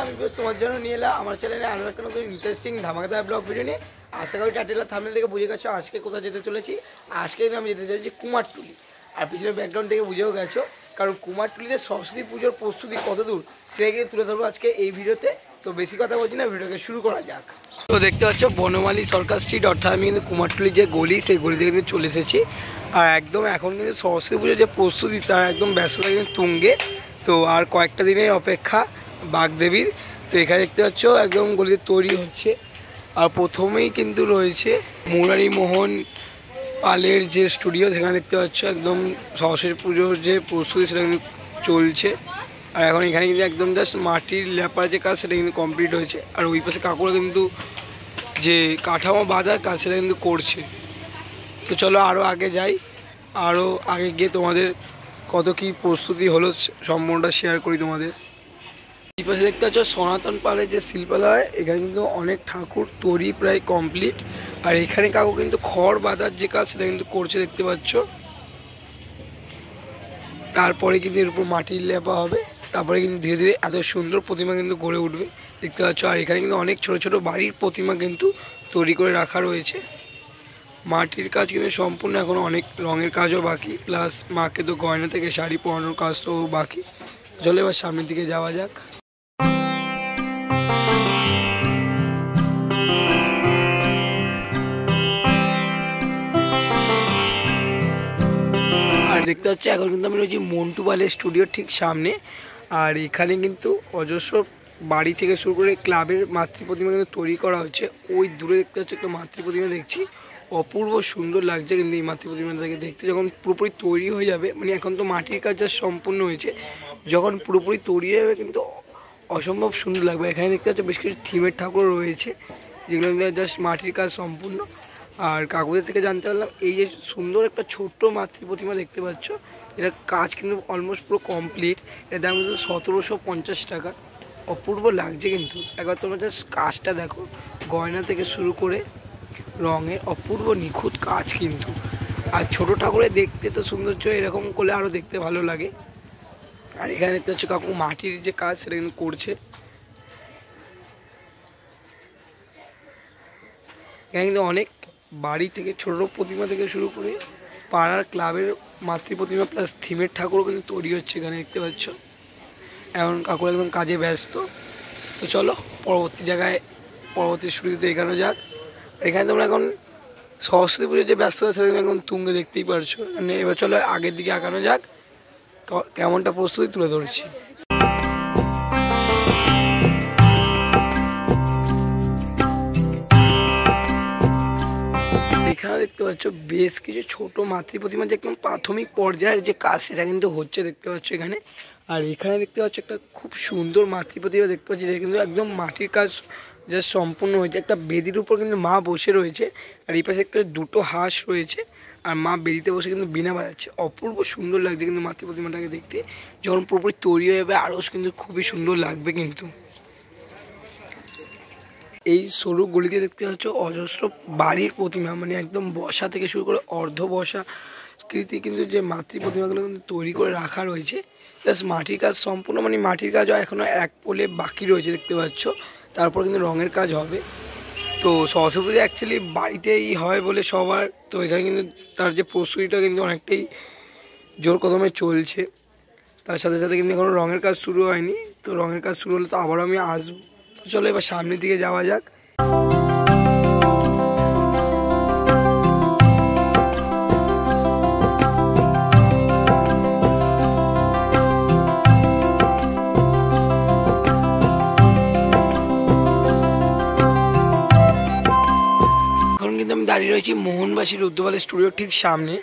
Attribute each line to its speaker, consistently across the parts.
Speaker 1: আমি তোমার জন্য নিয়ে এলাম আমার চ্যানেলে আরও একটা নতুন ইন্টারেস্টিং ধামাকাদার ব্লগ ভিডিও নিয়ে। আশা করি টাইটেল থাম্বনেল থেকে বুঝে গেছো আজকে কোথায় যেতে চলেছি। আজকে আমি যেতে চলেছি কুমারটুলি, আর পিছনের ব্যাকগ্রাউন্ড থেকে বুঝেও গেছো, কারণ কুমারটুলিতে সরস্বতী পুজোর প্রস্তুতি কত দূর সেটাকে তুলে ধরবো আজকে এই ভিডিওতে। তো বেশি কথা বলছি না, ভিডিওকে শুরু করা যাক। তো দেখতে পাচ্ছ বনমালী সরকার স্ট্রিট, অর্থাৎ আমি কিন্তু কুমারটুলির যে গলি সেই গলিতে কিন্তু চলে এসেছি। আর একদম এখন কিন্তু সরস্বতী পুজোর যে প্রস্তুতি তার একদম ব্যস্ততা কিন্তু তুঙ্গে। তো আর কয়েকটা দিনের অপেক্ষা বাগদেবীর। তো এখানে দেখতে পাচ্ছ একদম গলিতে তৈরি হচ্ছে। আর প্রথমেই কিন্তু রয়েছে মুরারি মোহন পালের যে স্টুডিও, সেখানে দেখতে পাচ্ছ একদম সরস্বতী পুজোর যে প্রস্তুতি সেটা কিন্তু চলছে। আর এখন এখানে কিন্তু একদম জাস্ট মাটির লেপার যে কাজ সেটা কিন্তু কমপ্লিট হয়েছে। আর ওই পাশে কাকুরা কিন্তু যে কাঠামো বাঁধার কাজ সেটা কিন্তু করছে। তো চলো আরও আগে যাই, আরও আগে গিয়ে তোমাদের কত কী প্রস্তুতি হলো সম্পূর্ণটা শেয়ার করি তোমাদের। এই পাশে দেখতে পাচ্ছ সনাতন পালের যে শিল্পালয়, এখানে কিন্তু অনেক ঠাকুর তৈরি প্রায় কমপ্লিট। আর এখানে কাকু কিন্তু খড় বাঁধার যে কাজ সেটা কিন্তু করছে দেখতে পাচ্ছ। তারপরে কিন্তু এর উপর মাটির লেপা হবে, তারপরে কিন্তু ধীরে ধীরে এত সুন্দর প্রতিমা কিন্তু গড়ে উঠবে দেখতে পাচ্ছ। আর এখানে কিন্তু অনেক ছোট ছোট বাড়ির প্রতিমা কিন্তু তৈরি করে রাখা রয়েছে। মাটির কাজ কিন্তু সম্পূর্ণ, এখন অনেক রঙের কাজও বাকি, প্লাস মাকে তো গয়না থেকে শাড়ি পরানোর কাজটাও বাকি। চলো এবার সামনের দিকে যাওয়া যাক। আর দেখতে পাচ্ছি এখন কিন্তু আমি রয়েছি মন্টু পালের স্টুডিওর ঠিক সামনে। আর এখানে কিন্তু অজস্র বাড়ি থেকে শুরু করে ক্লাবের মাতৃ প্রতিমা কিন্তু তৈরি করা হচ্ছে। ওই দূরে দেখতে পাচ্ছি একটা মাতৃ প্রতিমা দেখছি, অপূর্ব সুন্দর লাগছে কিন্তু এই মাতৃ প্রতিমাটাকে দেখতে। যখন পুরোপুরি তৈরি হয়ে যাবে, মানে এখন তো মাটির কাজ যা সম্পূর্ণ হয়েছে, যখন পুরোপুরি তৈরি হয়ে যাবে কিন্তু অসম্ভব সুন্দর লাগবে। এখানে দেখতে পাচ্ছি বেশ কিছু থিমের ঠাকুর রয়েছে, যেগুলো জাস্ট মাটির কাজ সম্পূর্ণ। আর কাকুদের থেকে জানতে পারলাম এই যে সুন্দর একটা ছোট্ট মাতৃ প্রতিমা দেখতে পাচ্ছ, এটার কাজ কিন্তু অলমোস্ট পুরো কমপ্লিট। এর দাম কিন্তু 1750 টাকা। অপূর্ব লাগছে কিন্তু, একবার তোমরা জাস্ট কাজটা দেখো, গয়না থেকে শুরু করে রঙের অপূর্ব নিখুঁত কাজ কিন্তু। আর ছোটো ঠাকুরের দেখতে তো সৌন্দর্য এরকম করলে আরও দেখতে ভালো লাগে। আর এখানে দেখতে পাচ্ছ কাকু মাটির যে কাজ সেটা কিন্তু করছে। এখানে কিন্তু অনেক বাড়ি থেকে ছোটো প্রতিমা থেকে শুরু করে পাড়ার ক্লাবের মাতৃ প্রতিমা প্লাস থিমের ঠাকুরও কিন্তু তৈরি হচ্ছে এখানে দেখতে পাচ্ছ। এখন কাকুর একদম কাজে ব্যস্ত। তো চলো পরবর্তী জায়গায়, পরবর্তী স্টুডিওতে এখানে যাক। এখানে তোমরা এখন সরস্বতী পুজোর যে ব্যস্ততা সেটা এখন তুঙ্গে দেখতেই পারছো। মানে এবার চলো আগের দিকে আগানো যাক, কেমনটা প্রস্তুতি তুলে ধরছি। এখানে দেখতে পাচ্ছ বেশ কিছু ছোট মাতৃ প্রতিমা যে একদম প্রাথমিক পর্যায়ের যে কাজ সেটা কিন্তু হচ্ছে দেখতে পাচ্ছ এখানে। আর এখানে দেখতে পাচ্ছ একটা খুব সুন্দর মাতৃ প্রতিমা দেখতে পাচ্ছি, যেটা কিন্তু একদম মাটির কাজ যা সম্পূর্ণ হয়েছে। একটা বেদির উপর কিন্তু মা বসে রয়েছে, আর এই পাশে একটা দুটো হাঁস রয়েছে, আর মা বেদিতে বসে কিন্তু বীণা বাজাচ্ছে। অপূর্ব সুন্দর লাগছে কিন্তু মাতৃ প্রতিমাটাকে দেখতে। যখন পুরোপুরি তৈরি হয়ে যাবে আরও কিন্তু খুবই সুন্দর লাগবে কিন্তু। এই সরু গলিতে দেখতে পাচ্ছ অজস্র বাড়ির প্রতিমা, মানে একদম বসা থেকে শুরু করে অর্ধ বসা কৃতি কিন্তু যে মাতৃ প্রতিমাগুলো কিন্তু তৈরি করে রাখা রয়েছে। প্লাস মাটির কাজ সম্পূর্ণ, মানে মাটির কাজও এখনও এক পোলে বাকি রয়েছে দেখতে পাচ্ছ। তারপর কিন্তু রঙের কাজ হবে। তো সরস্বতী পুজো অ্যাকচুয়ালি বাড়িতেই হয় বলে সবার, তো এখানে কিন্তু তার যে প্রস্তুতিটা কিন্তু অনেকটাই জোর কদমে চলছে। তার সাথে সাথে কিন্তু এখনও রঙের কাজ শুরু হয়নি। তো রঙের কাজ শুরু হলে তো আবারও আমি আসবো। তো চলো এবার সামনের দিকে যাওয়া যাক। কিন্তু আমি দাঁড়িয়ে রয়েছি মোহনবাসী রুদ্রপালের স্টুডিওর ঠিক সামনে।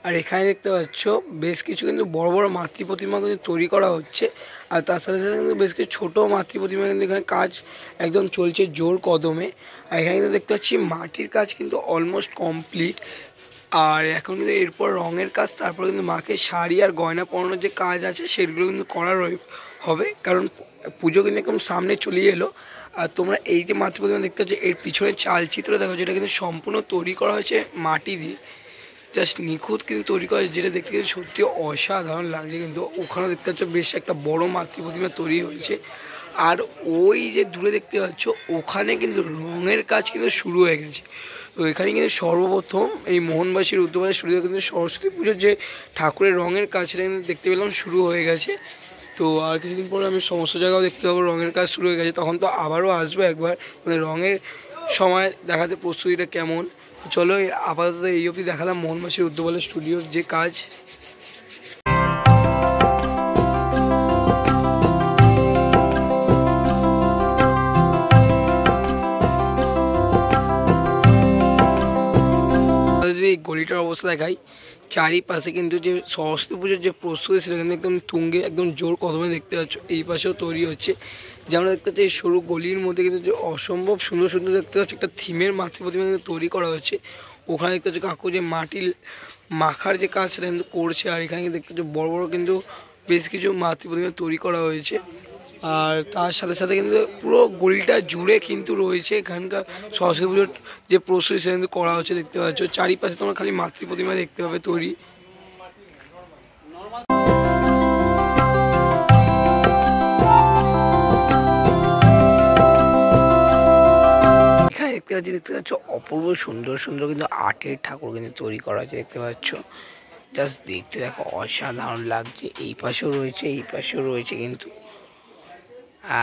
Speaker 1: আর এখানে দেখতে পাচ্ছ বেশ কিছু কিন্তু বড় বড় মাতৃ প্রতিমা কিন্তু তৈরি করা হচ্ছে। আর তার সাথে সাথে কিন্তু বেশ কিছু ছোটো মাতৃ প্রতিমা কিন্তু এখানে কাজ একদম চলছে জোর কদমে। আর এখানে কিন্তু দেখতে পাচ্ছি মাটির কাজ কিন্তু অলমোস্ট কমপ্লিট। আর এখন কিন্তু এরপর রঙের কাজ, তারপর কিন্তু মাকে শাড়ি আর গয়না পরানোর যে কাজ আছে সেগুলো কিন্তু করা হবে, কারণ পুজো কিন্তু একদম সামনে চলে এলো। আর তোমরা এই যে মাতৃ প্রতিমা দেখতে পাচ্ছ এর পিছনে চালচিত্র দেখো, যেটা কিন্তু সম্পূর্ণ তৈরি করা হয়েছে মাটি দিয়ে, জাস্ট নিখুঁত কিন্তু তৈরি করা, যেটা দেখতে কিন্তু সত্যি অসাধারণ লাগছে কিন্তু। ওখানে দেখতে পাচ্ছ বেশ একটা বড় মাতৃ প্রতিমা তৈরি হয়েছে। আর ওই যে দূরে দেখতে পাচ্ছ ওখানে কিন্তু রঙের কাজ কিন্তু শুরু হয়ে গেছে। তো এখানে কিন্তু সর্বপ্রথম এই মোহনবাসীর উদ্যোগে শুরু হয়ে কিন্তু সরস্বতী পুজোর যে ঠাকুরের রঙের কাজ সেটা কিন্তু দেখতে পেলাম শুরু হয়ে গেছে। তো আর কিছুদিন পরে আমি সমস্ত জায়গাও দেখতে পাবো রঙের কাজ শুরু হয়ে গেছে, তখন তো আবারও আসবো একবার, মানে রঙের সময় দেখাতে প্রস্তুতিটা কেমন। চলো আপাতত এই অবধি দেখালাম মোহনবাসীর উদ্যোগের স্টুডিওর যে কাজ। এই গলিটার অবস্থা দেখাই, চারিপাশে কিন্তু যে সরস্বতী পুজোর যে প্রস্তুতি সেটা কিন্তু একদম তুঙ্গে একদম জোর কদমে দেখতে পাচ্ছ। এই পাশেও তৈরি হচ্ছে, যেমন দেখতে পাচ্ছি এই সরু গলির মধ্যে কিন্তু যে অসম্ভব সুন্দর সুন্দর দেখতে পাচ্ছি একটা থিমের মাতৃ প্রতিমা কিন্তু তৈরি করা হচ্ছে। ওখানে দেখতে পাচ্ছি কাকু যে মাটির মাখার যে কাজ সেটা কিন্তু করছে, আর এখানে দেখতে পাচ্ছি বড় বড় কিন্তু বেশ কিছু মাতৃ প্রতিমা তৈরি করা হয়েছে। আর তার সাথে সাথে কিন্তু পুরো গলিটা জুড়ে কিন্তু রয়েছে এখানকার সরস্বতী পুজোর যে প্রস্তুতি সেটা কিন্তু করা হচ্ছে দেখতে পাচ্ছ। চারিপাশে তোমরা খালি মাতৃ প্রতিমা দেখতে পাবে তৈরি। এখানে দেখতে পাচ্ছ অপূর্ব সুন্দর সুন্দর কিন্তু আর্টের ঠাকুর কিন্তু তৈরি করা হয়েছে দেখতে পাচ্ছ। জাস্ট দেখতে দেখো অসাধারণ লাগছে। এই পাশেও রয়েছে, এই পাশেও রয়েছে কিন্তু,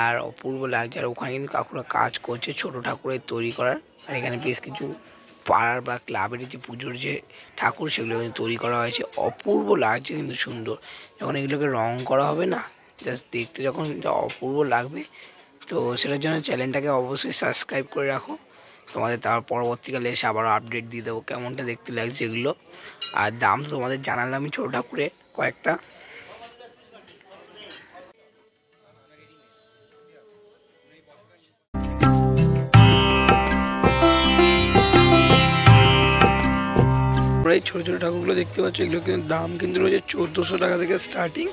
Speaker 1: আর অপূর্ব লাগছে। আর ওখানে কিন্তু কাকুরা কাজ করছে ছোট ঠাকুরের তৈরি করার। আর এখানে বেশ কিছু পাড়ার বা ক্লাবের যে পুজোর যে ঠাকুর সেগুলো কিন্তু তৈরি করা হয়েছে। অপূর্ব লাগছে কিন্তু সুন্দর। যখন এগুলোকে রং করা হবে না, জাস্ট দেখতে যখন অপূর্ব লাগবে। তো সেটার জন্য চ্যানেলটাকে অবশ্যই সাবস্ক্রাইব করে রাখো, তোমাদের তার পরবর্তীকালে এসে আবার আপডেট দিয়ে দেবো কেমনটা দেখতে লাগছে এগুলো। আর দাম তো তোমাদের জানালাম আমি ছোটো ঠাকুরের কয়েকটা। এই ছোটো ছোটো ঠাকুরগুলো দেখতে পাচ্ছ, এগুলো কিন্তু দাম কিন্তু রয়েছে 1400 টাকা থেকে স্টার্টিং।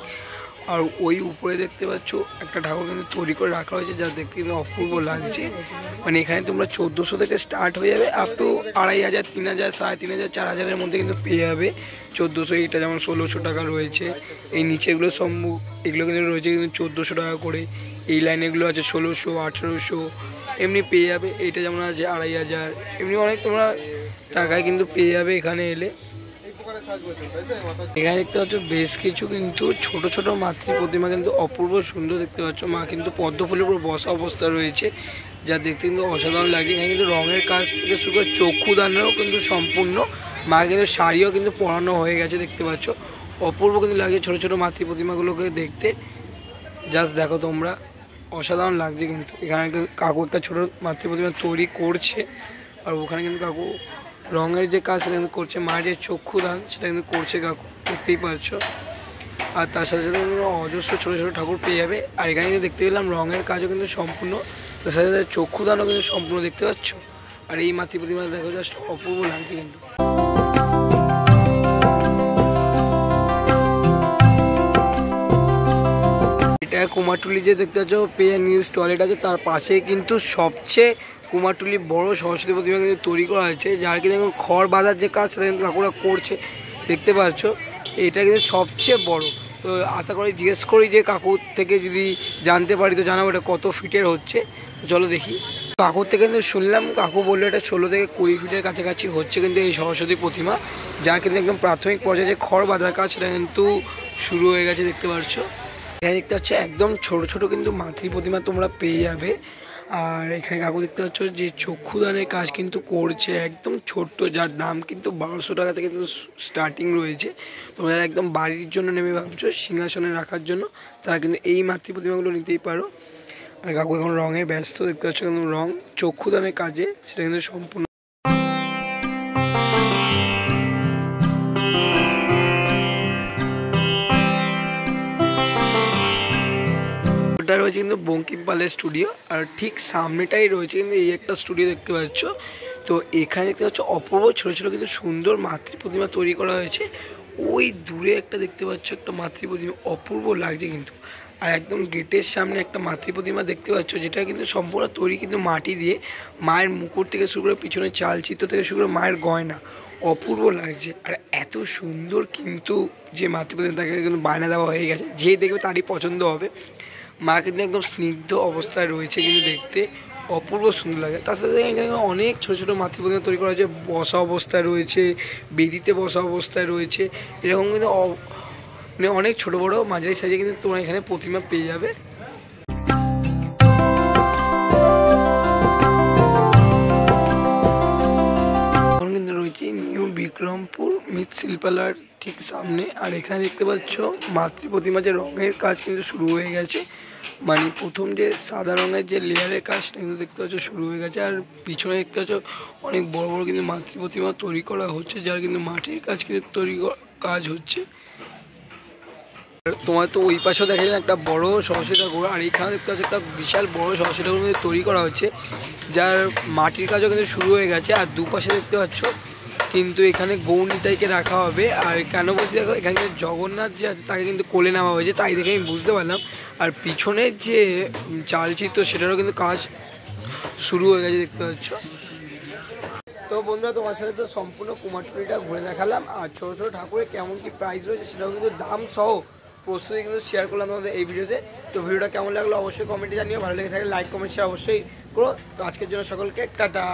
Speaker 1: আর ওই উপরে দেখতে পাচ্ছ একটা ঠাকুর কিন্তু তৈরি করে রাখা হয়েছে, যা দেখতে কিন্তু অপূর্ব লাগছে। মানে এখানে তোমরা 1400 থেকে স্টার্ট হয়ে যাবে, আপ টু 2500, 3000, 3500, 4000-এর মধ্যে কিন্তু পেয়ে যাবে। 1400 এইটা যেমন 1600 টাকা রয়েছে। এই নিচেগুলো এগুলো কিন্তু রয়েছে কিন্তু 1400 টাকা করে। এই লাইনেগুলো আছে 1600, 1800 এমনি পেয়ে যাবে। এইটা যেমন আছে 2500, এমনি অনেক তোমরা টাকায় কিন্তু পেয়ে যাবে এখানে এলে। এখানে দেখতে পাচ্ছ বেশ কিছু কিন্তু ছোট ছোট মাতৃ প্রতিমা কিন্তু অপূর্ব সুন্দর দেখতে পাচ্ছ। মা কিন্তু পদ্ম ফুলের উপর বসা অবস্থা রয়েছে, যা দেখতে কিন্তু অসাধারণ লাগছে। এখানে কিন্তু রঙের কাজ থেকে শুরু করে চক্ষুদানেরও কিন্তু সম্পূর্ণ। মা কিন্তু শাড়িও কিন্তু পরানো হয়ে গেছে দেখতে পাচ্ছ। অপূর্ব কিন্তু লাগে ছোট ছোট মাতৃ প্রতিমাগুলোকে দেখতে। জাস্ট দেখো তোমরা, অসাধারণ লাগছে কিন্তু। এখানে কাকু একটা ছোট মাতৃ প্রতিমা তৈরি করছে, আর ওখানে কিন্তু কাকু রঙের যে কাজ সেটা কিন্তু করছে। মায়ের যে চক্ষুদান সেটা কিন্তু করছে কাকু, দেখতেই পাচ্ছ। আর তার সাথে সাথে অজস্র ছোটো ছোটো ঠাকুর পেয়ে যাবে। আর এখানে কিন্তু দেখতে পেলাম রঙের কাজও কিন্তু সম্পূর্ণ, তার সাথে সাথে চক্ষুদানও কিন্তু সম্পূর্ণ দেখতে পাচ্ছ। আর এই মাতৃ প্রতিমা দেখো জাস্ট অপূর্ব লাগছে কিন্তু। এটা কুমারটুলি যে দেখতে পাচ্ছ পে নিউজ টয়লেট আছে, তার পাশে কিন্তু সবচেয়ে কুমারটুলি বড় সরস্বতী প্রতিমা কিন্তু তৈরি করা হয়েছে, যার কিন্তু এখন খড় বাঁধার যে কাজ সেটা কিন্তু কাকুরা করছে দেখতে পাচ্ছ। এটা কিন্তু সবচেয়ে বড়। তো আশা করি জিজ্ঞেস করি যে কাকুর থেকে যদি জানতে পারি তো জানাবো এটা কত ফিটের হচ্ছে। চলো দেখি। কাকুর থেকে কিন্তু শুনলাম, কাকু বললো এটা 16 থেকে 20 ফিটের কাছাকাছি হচ্ছে কিন্তু এই সরস্বতী প্রতিমা, যার কিন্তু একদম প্রাথমিক পর্যায়ে যে খড় বাঁধার কাজ সেটা কিন্তু শুরু হয়ে গেছে দেখতে পাচ্ছ। এখানে দেখতে পাচ্ছ একদম ছোট ছোট কিন্তু মাতৃ প্রতিমা তোমরা পেয়ে যাবে। আর এখানে কাকু দেখতে পাচ্ছ যে চক্ষুদানের কাজ কিন্তু করছে একদম ছোট্ট, যার দাম কিন্তু 1200 টাকা থেকে কিন্তু স্টার্টিং রয়েছে। তোমরা একদম বাড়ির জন্য নেমে ভাবছো সিংহাসনে রাখার জন্য, তারা কিন্তু এই মাতৃ প্রতিমাগুলো নিতেই পারো। আর কাকু এখন রঙে ব্যস্ত দেখতে পাচ্ছ, কিন্তু রঙ চক্ষুদানের কাজে সেটা কিন্তু সম্পূর্ণ। ওটা রয়েছে কিন্তু বঙ্কিম পালের স্টুডিও, আর ঠিক সামনেটাই রয়েছে কিন্তু এই একটা স্টুডিও দেখতে পাচ্ছ। তো এখানে দেখতে পাচ্ছ অপূর্ব ছোটো ছোটো কিন্তু সুন্দর মাতৃ প্রতিমা তৈরি করা হয়েছে। ওই দূরে একটা দেখতে পাচ্ছ একটা মাতৃ প্রতিমা, অপূর্ব লাগছে কিন্তু। আর একদম গেটের সামনে একটা মাতৃ প্রতিমা দেখতে পাচ্ছ, যেটা কিন্তু সম্পূর্ণ তৈরি কিন্তু মাটি দিয়ে। মায়ের মুকুট থেকে শুরু করে পিছনে চালচিত্র থেকে শুরু করে মায়ের গয়না, অপূর্ব লাগছে। আর এত সুন্দর কিন্তু যে মাতৃ প্রতিমা তাকে কিন্তু বায়না দেওয়া হয়ে গেছে, যে দেখবে তারই পছন্দ হবে। মা কিন্তু একদম স্নিগ্ধ অবস্থায় রয়েছে, কিন্তু দেখতে অপূর্ব সুন্দর লাগে। তার সাথে এখানে অনেক ছোটো ছোটো মাতৃ প্রতিমা তৈরি করা হয়েছে, বসা অবস্থায় রয়েছে, বেদিতে বসা অবস্থায় রয়েছে, এরকম কিন্তু মানে অনেক ছোটো বড়ো মাঝারি সাইজে কিন্তু তোমরা এখানে প্রতিমা পেয়ে যাবে। এখন কিন্তু রয়েছে নিউ বিক্রমপুর মৃৎশিল্পালয়ের ঠিক সামনে। আর এখানে দেখতে পাচ্ছ মাতৃ প্রতিমা যে রঙের কাজ কিন্তু শুরু হয়ে গেছে, মানে প্রথম যে সাদা রঙের যে লেয়ারের কাজটা কিন্তু দেখতে পাচ্ছ শুরু হয়ে গেছে। আর পিছনে দেখতে পাচ্ছ অনেক বড় বড় কিন্তু মাতৃ প্রতিমা তৈরি করা হচ্ছে, যার কিন্তু মাটির কাজ কিন্তু কাজ হচ্ছে। তোমার তো ওই পাশেও দেখা যায় একটা বড় সরস্বতী ঠাকুর, আর এখানে দেখতে পাচ্ছ একটা বিশাল বড় সরস্বতী ঠাকুর কিন্তু তৈরি করা হচ্ছে, যার মাটির কাজও কিন্তু শুরু হয়ে গেছে। আর দুপাশে দেখতে পাচ্ছ কিন্তু এখানে গৌরনিতাইকে রাখা হবে। আর কেন বলছি দেখো, এখানে জগন্নাথ যে আছে তাকে কিন্তু কোলে নেওয়া হয়েছে, তাই দেখে আমি বুঝতে পারলাম। আর পিছনের যে চালচিত্র সেটারও কিন্তু কাজ শুরু হয়ে গেছে দেখতে পাচ্ছ। তো বন্ধুরা, তোমার সাথে তো সম্পূর্ণ কুমারটুলিটা ঘুরে দেখালাম, আর ছোটো ছোটো ঠাকুরের কেমন কি প্রাইস রয়েছে সেটাও কিন্তু দাম সহ প্রস্তুতি কিন্তু শেয়ার করলাম তোমাদের এই ভিডিওতে। তো ভিডিওটা কেমন লাগলো অবশ্যই কমেন্টে জানিও, ভালো লেগে থাকলে লাইক কমেন্ট শেয়ার অবশ্যই করো। তো আজকের জন্য সকলকে টাটা।